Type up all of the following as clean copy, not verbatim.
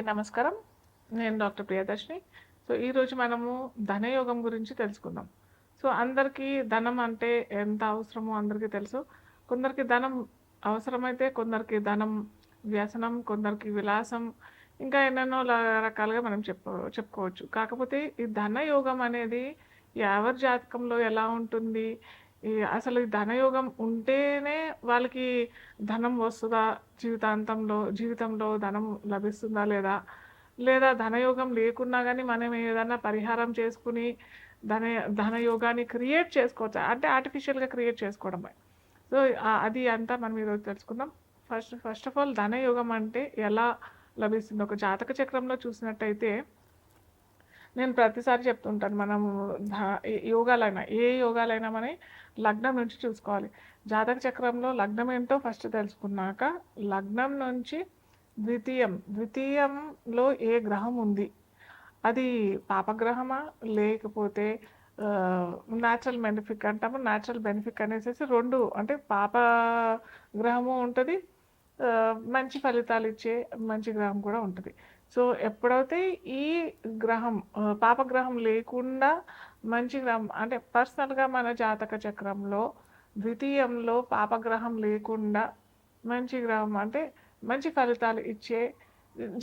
నమస్కారం. నేను doctor Priyadarshini. So, ఈరోజు మనము ధనయోగం గురించి తెలుసుకుందాం. సో, అందరికీ ధనం అంటే ఎంత అవసరమో అందరికీ తెలుసు. కొందరికి ధనం అవసరమైతే, కొందరికి ధనం వ్యసనం, కొందరికి విలాసం, ఇంకా ఎన్నెన్నో రకాలుగా మనం చెప్పుకోవచ్చు. కాకపోతే ఈ ధనయోగం అనేది ఎవరి జాతకంలో ఎలా ఉంటుంది? అసలు ఈ ధనయోగం ఉంటేనే వాళ్ళకి ధనం వస్తదా? జీవితంలో ధనం లభిస్తుందా లేదా? లేదా ధనయోగం లేకున్నా గానీ మనం ఏదన్నా పరిహారం చేసుకొని ధన ధనయోగాన్ని క్రియేట్ చేసుకోవచ్చా? అంటే ఆర్టిఫిషియల్‌గా క్రియేట్ చేసుకోవడమే. సో, అది అంతా మనం ఈరోజు తెలుసుకుందాం. ఫస్ట్ ఆఫ్ ఆల్ ధనయోగం అంటే ఎలా లభిస్తుంది? ఒక జాతక చక్రంలో చూసినట్టయితే నేను ప్రతిసారి చెప్తుంటాను. మనము ధ యోగాలైనా, ఏ యోగాలైనా మన లగ్నం నుంచి చూసుకోవాలి. జాతక చక్రంలో లగ్నం ఏంటో ఫస్ట్ తెలుసుకున్నాక, లగ్నం నుంచి ద్వితీయంలో ఏ గ్రహం ఉంది? అది పాపగ్రహమా? లేకపోతే న్యాచురల్ బెనిఫిక్ అంటాము. న్యాచురల్ బెనిఫిక్ అనేసేసి 2 అంటే పాప గ్రహము ఉంటది. మంచి ఫలితాలు ఇచ్చే మంచి గ్రహం కూడా ఉంటది. సో, ఎప్పుడైతే ఈ గ్రహం పాపగ్రహం లేకుండా మంచి గ్రహం అంటే పర్సనల్‌గా మన జాతక చక్రంలో ద్వితీయంలో పాపగ్రహం లేకుండా మంచి గ్రహం అంటే మంచి ఫలితాలు ఇచ్చే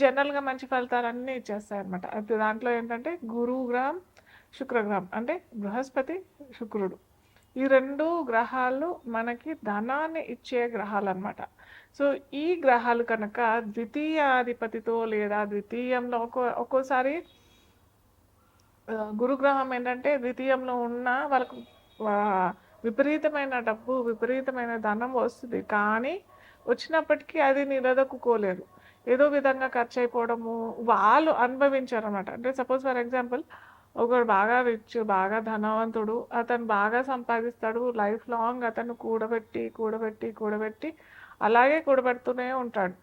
జనరల్‌గా మంచి ఫలితాలన్నీ ఇచ్చేస్తాయన్నమాట. అది దాంట్లో ఏంటంటే గురువు గ్రహం, శుక్రగ్రహం అంటే బృహస్పతి, శుక్రుడు. ఈ 2 గ్రహాలు మనకి ధనాన్ని ఇచ్చే గ్రహాలన్నమాట. సో, ఈ గ్రహాలు కనుక ద్వితీయాధిపతితో లేదా ద్వితీయంలో ఒక్కోసారి గురుగ్రహం ఏంటంటే ద్వితీయంలో ఉన్న వాళ్ళకు విపరీతమైన డబ్బు, విపరీతమైన ధనం వస్తుంది. కానీ వచ్చినప్పటికీ అది నిలదొక్కుకోలేరు. ఏదో విధంగా ఖర్చయిపోవడము, వాళ్ళు అనుభవించారనమాట. అంటే సపోజ్ ఫర్ ఎగ్జాంపుల్ ఒకడు బాగా రిచ్, బాగా ధనవంతుడు. అతను బాగా సంపాదిస్తాడు. లైఫ్ లాంగ్ అతను కూడబెట్టి అలాగే కూడబెడుతూనే ఉంటాడు.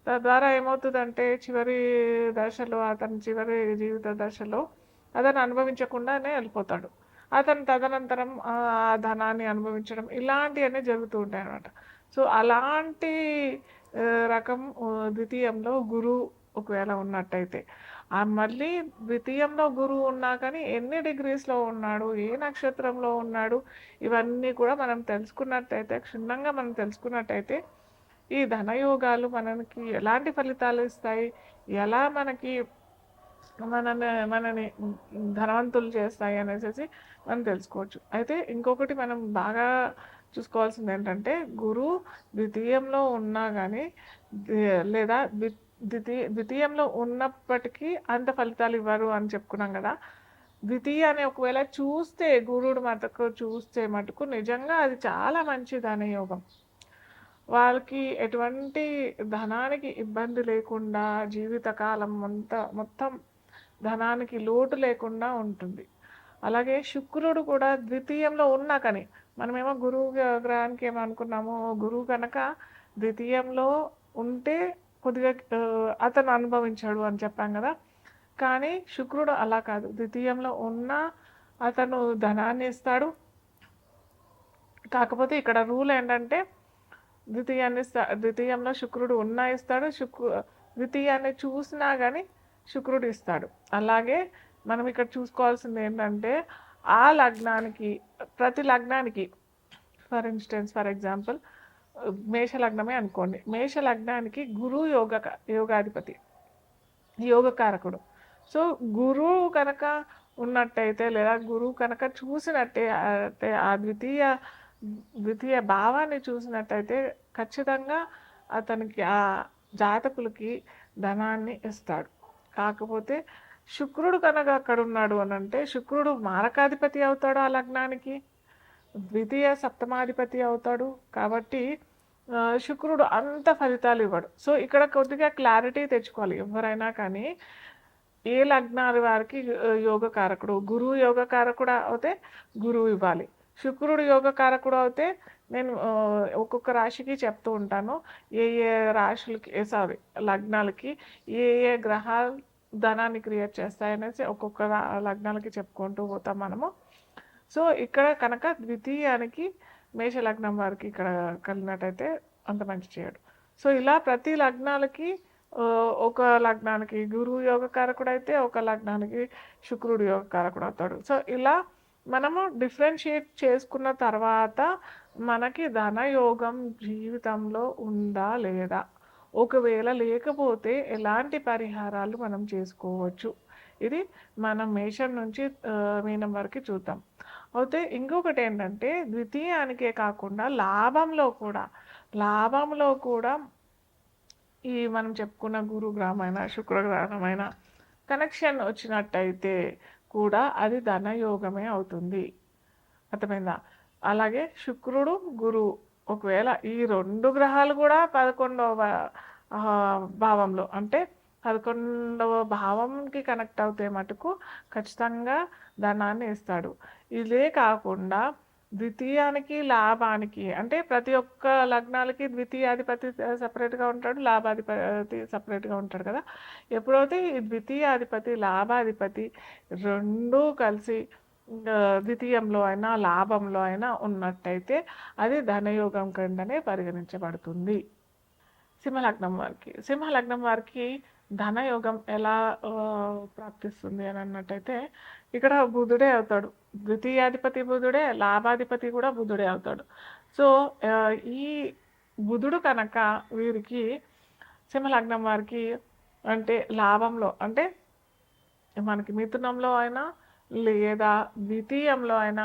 తద్వారా ఏమవుతుందంటే చివరి జీవిత దశలో అతను అనుభవించకుండానే వెళ్ళిపోతాడు. అతను తదనంతరం ఆ ధనాన్ని అనుభవించడం ఇలాంటివన్నీ జరుగుతూ ఉంటాయన్నమాట. సో, అలాంటి రకం ద్వితీయంలో గురువు ఒకవేళ ఉన్నట్టయితే మళ్ళీ ద్వితీయంలో గురువు ఉన్నా కానీ ఎన్ని డిగ్రీస్‌లో ఉన్నాడు, ఏ నక్షత్రంలో ఉన్నాడు, ఇవన్నీ కూడా మనం క్షుణ్ణంగా మనం తెలుసుకున్నట్టయితే ఈ ధనయోగాలు మనకి ఎలాంటి ఫలితాలు ఇస్తాయి, ఎలా మనని ధనవంతులు చేస్తాయి అనేసి మనం తెలుసుకోవచ్చు. అయితే ఇంకొకటి మనం బాగా చూసుకోవాల్సింది ఏంటంటే గురువు ద్వితీయంలో ఉన్నా కానీ లేదా ద్వితీయంలో ఉన్నప్పటికీ అంత ఫలితాలు ఇవ్వరు అని చెప్పుకున్నాం కదా. ద్వితీయాన్ని ఒకవేళ చూస్తే గురువుడు మటుకు నిజంగా అది చాలా మంచి ధనయోగం. వాళ్ళకి ఎటువంటి ధనానికి ఇబ్బంది లేకుండా జీవితకాలం మొత్తం ధనానికి లోటు లేకుండా ఉంటుంది. అలాగే శుక్రుడు కూడా ద్వితీయంలో ఉన్నా కానీ మనమేమో గురువు గ్రహానికి ఏమనుకున్నాము, గురువు కనుక ద్వితీయంలో ఉంటే కొద్దిగా అతను అనుభవించాడు అని చెప్పాం కదా. కానీ శుక్రుడు అలా కాదు. ద్వితీయంలో ఉన్నా అతను ధనాన్ని ఇస్తాడు. కాకపోతే ఇక్కడ రూల్ ఏంటంటే ద్వితీయంలో శుక్రుడు ఉన్నా ఇస్తాడు. ద్వితీయాన్ని చూసినా కానీ శుక్రుడు ఇస్తాడు. అలాగే మనం ఇక్కడ చూసుకోవాల్సింది ఏంటంటే ఆ లగ్నానికి ప్రతి లగ్నానికి ఫర్ ఎగ్జాంపుల్ మేష లగ్నమే అనుకోండి. మేష లగ్నానికి గురువు యోగాధిపతి, యోగకారకుడు. సో, గురువు కనుక ఉన్నట్టయితే లేదా గురువు కనుక చూసినట్టే ఆ ద్వితీయ భావాన్ని చూసినట్టయితే ఖచ్చితంగా అతనికి ఆ జాతకులకి ధనాన్ని ఇస్తాడు. కాకపోతే శుక్రుడు కనుక అక్కడ ఉన్నాడు అని అంటే శుక్రుడు మారకాధిపతి అవుతాడు ఆ లగ్నానికి, ద్వితీయ సప్తమాధిపతి అవుతాడు. కాబట్టి శుక్రుడు అంత ఫలితాలు ఇవ్వడు. సో, ఇక్కడ కొద్దిగా క్లారిటీ తెచ్చుకోవాలి ఎవరైనా కానీ. ఏ లగ్నాల వారికి యోగకారకుడు, గురువు యోగకారకుడు అయితే గురువు ఇవ్వాలి. శుక్రుడు యోగకారకుడు అయితే నేను ఒక్కొక్క రాశికి చెప్తూ ఉంటాను. ఏ ఏ రాశులకి లగ్నాలకి ఏ గ్రహాలు ధనాన్ని క్రియేట్ చేస్తాయనేసి ఒక్కొక్క లగ్నాలకి చెప్పుకుంటూ పోతాం మనము. సో, ఇక్కడ కనుక ద్వితీయానికి మేష లగ్నం వారికి ఇక్కడ కలిగినట్టయితే అంత మంచి చేయడు. సో, ఇలా ప్రతి లగ్నాలకి ఒక లగ్నానికి గురువు యోగకారకుడు అయితే ఒక లగ్నానికి శుక్రుడు యోగకారకుడు అవుతాడు. సో ఇలా మనము డిఫరెన్షియేట్ చేసుకున్న తర్వాత మనకి ధనయోగం జీవితంలో ఉందా లేదా, ఒకవేళ లేకపోతే ఎలాంటి పరిహారాలు మనం చేసుకోవచ్చు, ఇది మనం మేషం నుంచి మీనం వరకు చూద్దాం. అయితే ఇంకొకటి ఏంటంటే ద్వితీయానికే కాకుండా లాభంలో కూడా ఈ మనం చెప్పుకున్న గురుగ్రహమైన శుక్రగ్రహమైన కనెక్షన్ వచ్చినట్టయితే కూడా అది ధనయోగమే అవుతుంది. అర్థమైందా? అలాగే శుక్రుడు గురువు ఒకవేళ ఈ 2 గ్రహాలు కూడా 11వ భావంలో అంటే 11వ భావంకి కనెక్ట్ అవుతే మటుకు ఖచ్చితంగా ధనాన్ని ఇస్తాడు. ఇదే కాకుండా ద్వితీయానికి లాభానికి అంటే ప్రతి ఒక్క లగ్నాలకి ద్వితీయాధిపతి సపరేట్గా ఉంటాడు, లాభాధిపతి సపరేట్గా ఉంటాడు కదా. ఎప్పుడైతే ఈ ద్వితీయాధిపతి లాభాధిపతి రెండూ కలిసి ద్వితీయంలో అయినా లాభంలో అయినా ఉన్నట్టయితే అది ధనయోగం కిందనే పరిగణించబడుతుంది. సింహలగ్నం వారికి ధనయోగం ఎలా ప్రాప్తిస్తుంది అని అన్నట్టయితే ఇక్కడ బుధుడే అవుతాడు. ద్వితీయాధిపతి బుధుడే, లాభాధిపతి కూడా బుధుడే అవుతాడు. సో ఈ బుధుడు కనుక వీరికి సింహలగ్నం వారికి అంటే లాభంలో అంటే మనకి మిథునంలో అయినా లేదా ద్వితీయంలో అయినా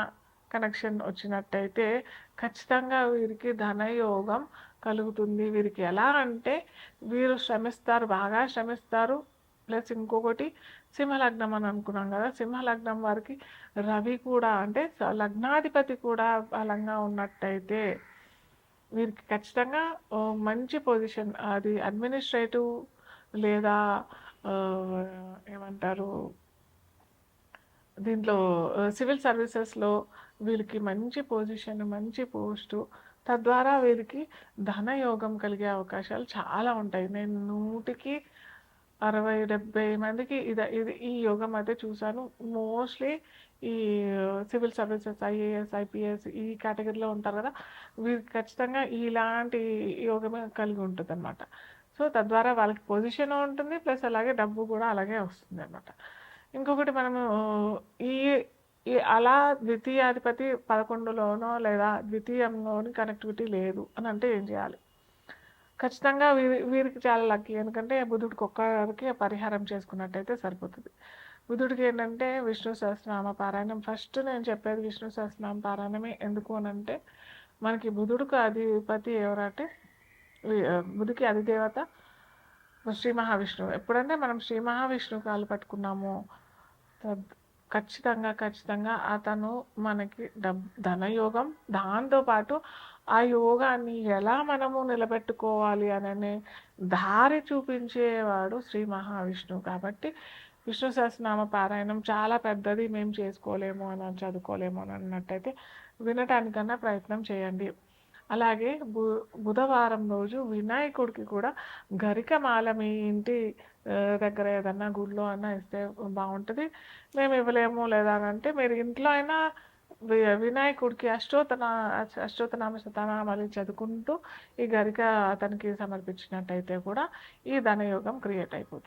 కనెక్షన్ వచ్చినట్టయితే ఖచ్చితంగా వీరికి ధనయోగం కలుగుతుంది. వీరికి ఎలా అంటే వీరు శ్రమిస్తారు, బాగా శ్రమిస్తారు. ప్లస్ ఇంకొకటి సింహలగ్నం అని అనుకున్నాం కదా, సింహలగ్నం వారికి రవి కూడా అంటే లగ్నాధిపతి కూడా బలంగా ఉన్నట్టయితే వీరికి ఖచ్చితంగా మంచి పొజిషన్, అది అడ్మినిస్ట్రేటివ్ లేదా ఏమంటారు దీంట్లో సివిల్ సర్వీసెస్లో వీరికి మంచి పొజిషన్, మంచి పోస్టు, తద్వారా వీరికి ధనయోగం కలిగే అవకాశాలు చాలా ఉంటాయి. నేను 100కి 60-70 మందికి ఇది ఈ యోగం అయితే చూశాను. మోస్ట్లీ ఈ సివిల్ సర్వీసెస్, ఐఏఎస్, ఐపీఎస్ ఈ కేటగిరీలో ఉంటారు కదా, వీరికి ఖచ్చితంగా ఇలాంటి యోగమే కలిగి ఉంటుంది అనమాట. సో తద్వారా వాళ్ళకి పొజిషన్ ఉంటుంది, ప్లస్ అలాగే డబ్బు కూడా అలాగే వస్తుంది అనమాట. ఇంకొకటి మనము ఈ అలా ద్వితీయాధిపతి 11లోనో లేదా ద్వితీయంలోని కనెక్టివిటీ లేదు అని అంటే ఏం చేయాలి? ఖచ్చితంగా వీరికి చాలా లక్కీ, ఎందుకంటే బుధుడికి ఒక్కరికి పరిహారం చేసుకున్నట్టయితే సరిపోతుంది. బుధుడికి ఏంటంటే విష్ణు సహస్రనామ పారాయణం. ఫస్ట్ నేను చెప్పేది విష్ణు సహస్రనామ పారాయణమే. ఎందుకు అని అంటే మనకి బుధుడికి అధిపతి ఎవరంటే బుధుడికి అధిదేవత శ్రీ మహావిష్ణువు. ఎప్పుడంటే మనం శ్రీ మహావిష్ణువు కాలు పట్టుకున్నామో ఖచ్చితంగా అతను మనకి ధనయోగం, దాంతోపాటు ఆ యోగాన్ని ఎలా మనము నిలబెట్టుకోవాలి అనే దారి చూపించేవాడు శ్రీ మహావిష్ణువు. కాబట్టి విష్ణు సహస్రనామ పారాయణం చాలా పెద్దది, మేము చేసుకోలేము అని చదువుకోలేము అని అన్నట్టయితే వినటానికన్నా ప్రయత్నం చేయండి. అలాగే బుధవారం రోజు వినాయకుడికి కూడా గరికమాల మీ ఇంటి దగ్గర ఏదన్నా గుడిలో అన్నా ఇస్తే బాగుంటుంది. మేము ఇవ్వలేము లేదా అంటే మీరు ఇంట్లో అయినా వినాయకుడికి అష్టోత్తనామ శతనామాలు చదువుకుంటూ ఈ గరిక అతనికి సమర్పించినట్టయితే కూడా ఈ ధనయోగం క్రియేట్ అయిపోతుంది.